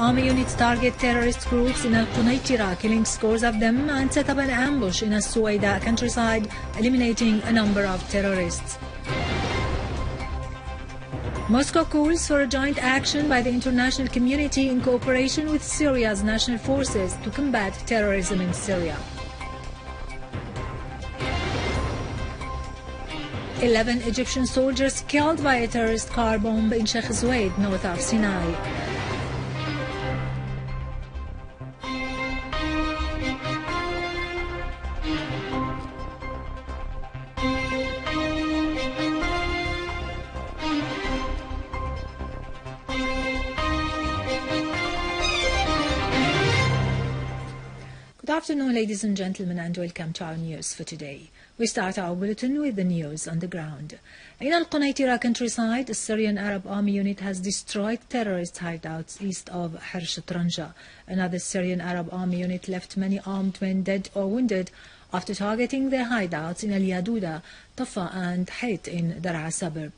Army units target terrorist groups in al-Qunaytira, killing scores of them, and set up an ambush in al-Suwaida countryside, eliminating a number of terrorists. Moscow calls for a joint action by the international community in cooperation with Syria's national forces to combat terrorism in Syria. 11 Egyptian soldiers killed by a terrorist car bomb in Sheikh Zweid, north of Sinai. Good afternoon, ladies and gentlemen, and welcome to our news for today. We start our bulletin with the news on the ground. In al-Qunaytira countryside, a Syrian Arab Army unit has destroyed terrorist hideouts east of Harsh Tranja. Another Syrian Arab Army unit left many armed men dead or wounded after targeting their hideouts in Al-Yaduda, Tafa and Hayt in Dar'a suburb.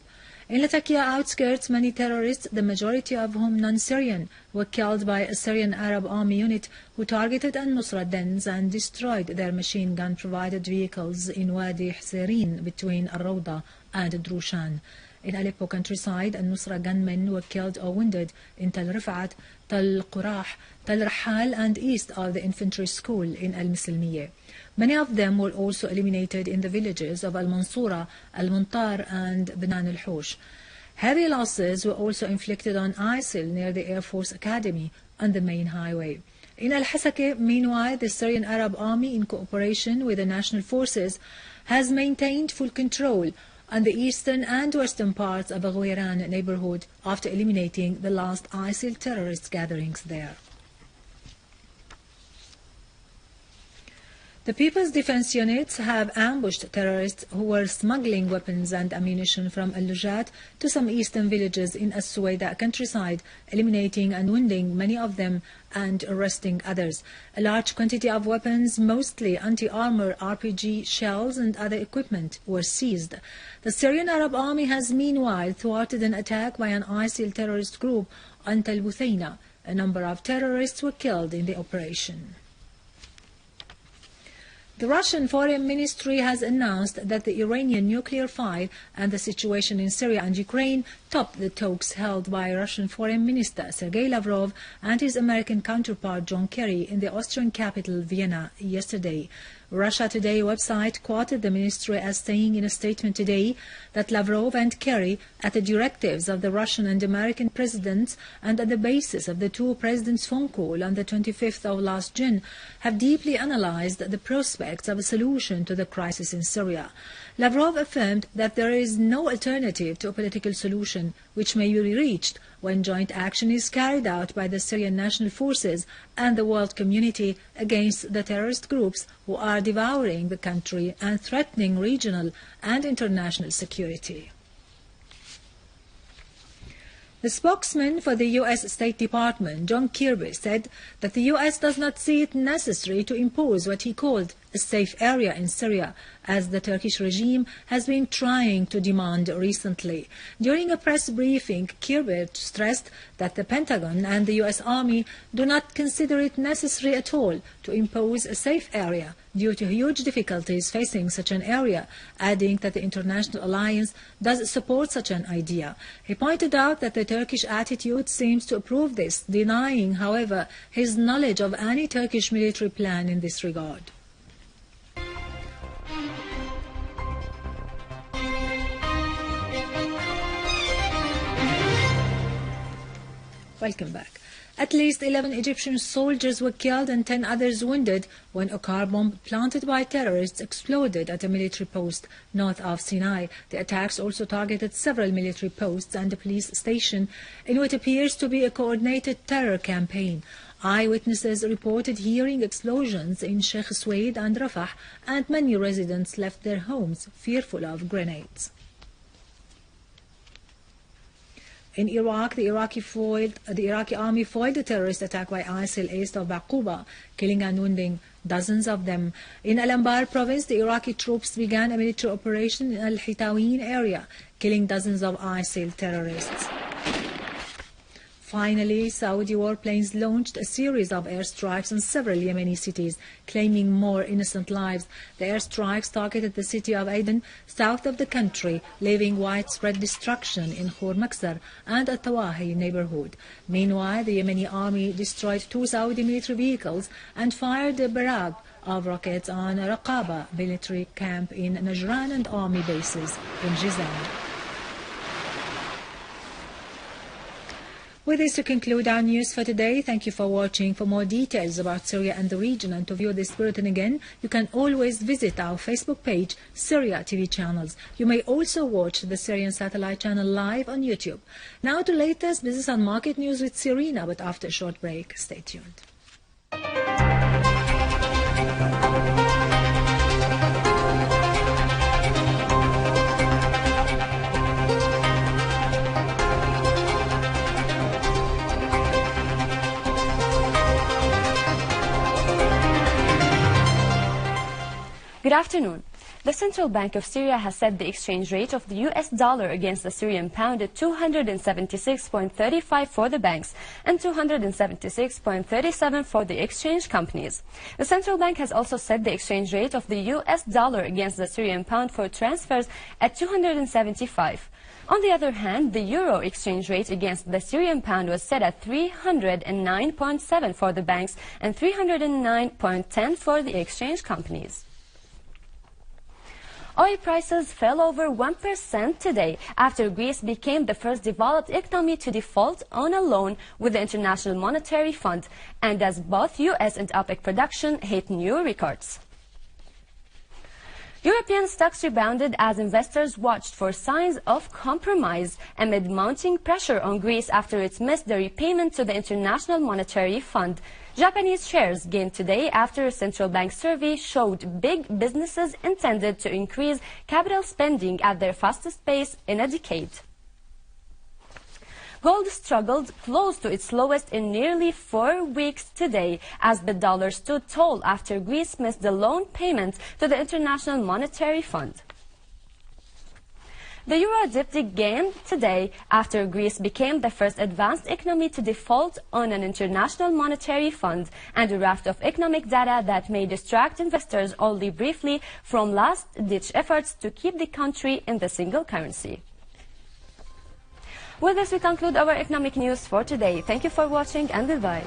In Latakia outskirts, many terrorists, the majority of whom non-Syrian, were killed by a Syrian Arab Army unit who targeted al-Nusra dens and destroyed their machine gun-provided vehicles in Wadi Hussein between Al-Rawda and Drushan. In Aleppo countryside, al-Nusra gunmen were killed or wounded in Tal Rifat, Tal Qurah, Tal Rahal and east of the infantry school in Al-Muslimiyeh. Many of them were also eliminated in the villages of Al-Mansura, Al-Muntar and Banan al-Hosh. Heavy losses were also inflicted on ISIL near the Air Force Academy on the main highway. In Al-Hasakeh, meanwhile, the Syrian Arab Army, in cooperation with the national forces, has maintained full control on the eastern and western parts of Ghwiran neighborhood after eliminating the last ISIL terrorist gatherings there. The People's Defense Units have ambushed terrorists who were smuggling weapons and ammunition from Al-Lujat to some eastern villages in Al-Suwaida countryside, eliminating and wounding many of them and arresting others. A large quantity of weapons, mostly anti-armor RPG shells and other equipment, were seized. The Syrian Arab Army has meanwhile thwarted an attack by an ISIL terrorist group on Tal Buthaina. A number of terrorists were killed in the operation. The Russian Foreign Ministry has announced that the Iranian nuclear file and the situation in Syria and Ukraine topped the talks held by Russian Foreign Minister Sergei Lavrov and his American counterpart John Kerry in the Austrian capital Vienna yesterday. Russia Today website quoted the ministry as saying in a statement today that Lavrov and Kerry, at the directives of the Russian and American presidents and on the basis of the two presidents' phone call on the 25th of last June, have deeply analyzed the prospects of a solution to the crisis in Syria. Lavrov affirmed that there is no alternative to a political solution which may be reached when joint action is carried out by the Syrian national forces and the world community against the terrorist groups who are devouring the country and threatening regional and international security. The spokesman for the U.S. State Department, John Kirby, said that the U.S. does not see it necessary to impose what he called a safe area in Syria, as the Turkish regime has been trying to demand recently. During a press briefing, Kirby stressed that the Pentagon and the U.S. Army do not consider it necessary at all to impose a safe area due to huge difficulties facing such an area, adding that the international alliance does support such an idea. He pointed out that the Turkish attitude seems to approve this, denying, however, his knowledge of any Turkish military plan in this regard. Welcome back. At least 11 Egyptian soldiers were killed and 10 others wounded when a car bomb planted by terrorists exploded at a military post north of Sinai. The attacks also targeted several military posts and a police station in what appears to be a coordinated terror campaign. Eyewitnesses reported hearing explosions in Sheikh Zweid and Rafah, and many residents left their homes fearful of grenades. In Iraq, the Iraqi army foiled a terrorist attack by ISIL east of Baquba, killing and wounding dozens of them. In Al-Anbar province, the Iraqi troops began a military operation in Al-Hitaween area, killing dozens of ISIL terrorists. Finally, Saudi warplanes launched a series of airstrikes on several Yemeni cities, claiming more innocent lives. The airstrikes targeted the city of Aden, south of the country, leaving widespread destruction in Khor Maksar and Al-Tawahi neighborhood. Meanwhile, the Yemeni army destroyed 2 Saudi military vehicles and fired a barrage of rockets on a Raqaba military camp in Najran and army bases in Jizan. With this, to conclude our news for today. Thank you for watching. For more details about Syria and the region and to view this bulletin again, you can always visit our Facebook page, Syria TV channels. You may also watch the Syrian satellite channel live on YouTube. Now to latest business and market news with Serena, but after a short break, stay tuned. Good afternoon. The Central Bank of Syria has set the exchange rate of the US dollar against the Syrian pound at 276.35 for the banks and 276.37 for the exchange companies. The Central Bank has also set the exchange rate of the US dollar against the Syrian pound for transfers at 275. On the other hand, the euro exchange rate against the Syrian pound was set at 309.7 for the banks and 309.10 for the exchange companies. Oil prices fell over 1% today after Greece became the first developed economy to default on a loan with the International Monetary Fund, and as both US and OPEC production hit new records. European stocks rebounded as investors watched for signs of compromise amid mounting pressure on Greece after it missed the repayment to the International Monetary Fund. Japanese shares gained today after a central bank survey showed big businesses intended to increase capital spending at their fastest pace in a decade. Gold struggled close to its lowest in nearly 4 weeks today as the dollar stood tall after Greece missed the loan payment to the International Monetary Fund. The euro dipped again today after Greece became the first advanced economy to default on an International Monetary Fund and a raft of economic data that may distract investors only briefly from last-ditch efforts to keep the country in the single currency. With this, we conclude our economic news for today. Thank you for watching and goodbye.